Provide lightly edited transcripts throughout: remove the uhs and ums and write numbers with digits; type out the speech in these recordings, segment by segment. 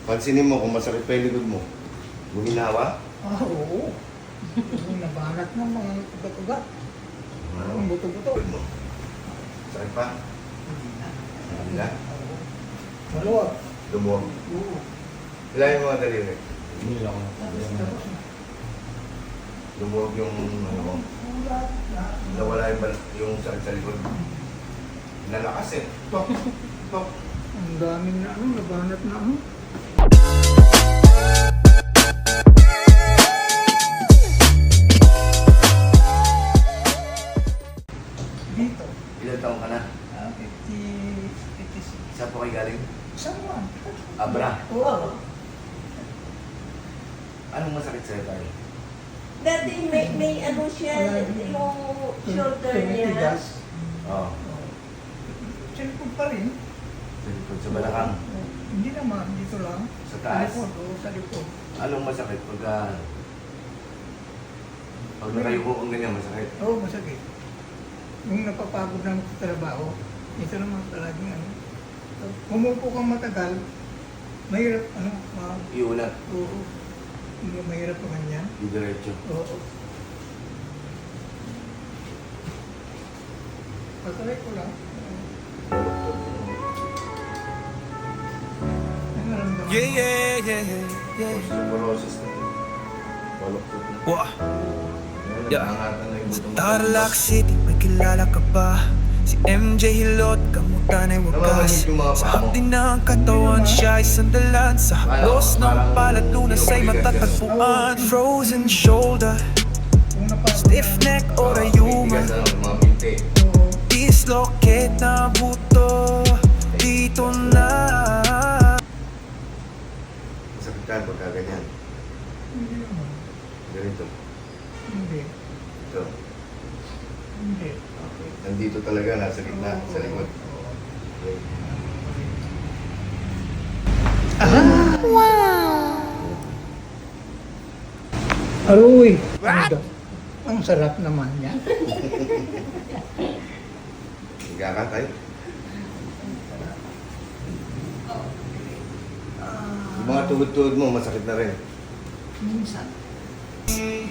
Pansinin mo kung masakit pa yung likod mo. Guminawa? Oo. Yung nabanat ng mga ugat-ugat. Ang buto-buto. Likod mo. Sakit pa? Hindi na? Maluwag. Lumuwag. Oo. Ilan yung mga daliri? Hindi lang ako. Lumuwag yung ano mo. Nawala yung sakit sa likod. Nalakas eh. Tok. Tok. Ang daming na nabanat na Dito. Ilan taong ka na? 56. Saan po kayo galing? Saan? Abra. Oo. Anong masakit sa'yo tayo? Dati may ano siya, yung shoulder niya. Tumitigas. Oo. Cellphone pa rin. Sa likod, sa balakang. Hindi naman, dito lang. Sa taas. Sa likod, oo, sa likod. Anong masakit pagka... Pag nakayuko kang ganyan, masakit. Oo, masakit. Yung napapagod na sa trabaho, ito naman palaging ano. Umupo kang matagal, mahirap Iunat. oo. Hindi mahirap pa ganyan. Diretso. Oo. Patuloy ko lang. Ang naramdaman. Osteoporosis na. Baloktot na. Wah! Yeah. Nangangatan na yung butong. Tarlac City, may kilala ka ba? Si MJ Hilot, kamutan ay wagas. Namamanig yung mga Sa paa mo. hapdi ng katawan siya ay sandalan. Sa haplos ng palad lunas ay matatagpuan. Frozen shoulder, Kung napagod stiff na- neck o rayuma. Tigas na, mga pinti. Oo. Dislocate na buto, dito na. Masakit ka pagka ganyan. Hindi naman. Ganito. Hindi. Ito. Hindi. Okay. Nandito talaga, nasa gitna, sa likod. Okay. Aroy! Ang sarap naman niya. Higa ka tayo. Yung mga tuhod-tuhod mo, masakit na rin. Minsan.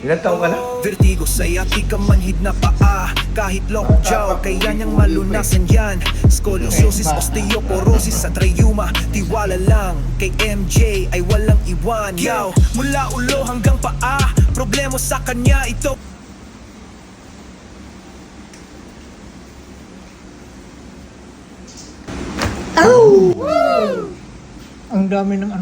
Ilan taong ka na? Vertigo sa yati ka manhid na paa. Kahit lockjaw, kaya niyang malunasan yan. Scoliosis, osteoporosis, at rheuma. Tiwala lang, kay MJ ay walang iwan. Yaw, mula ulo hanggang paa, problema sa kanya ito. Ang dami ng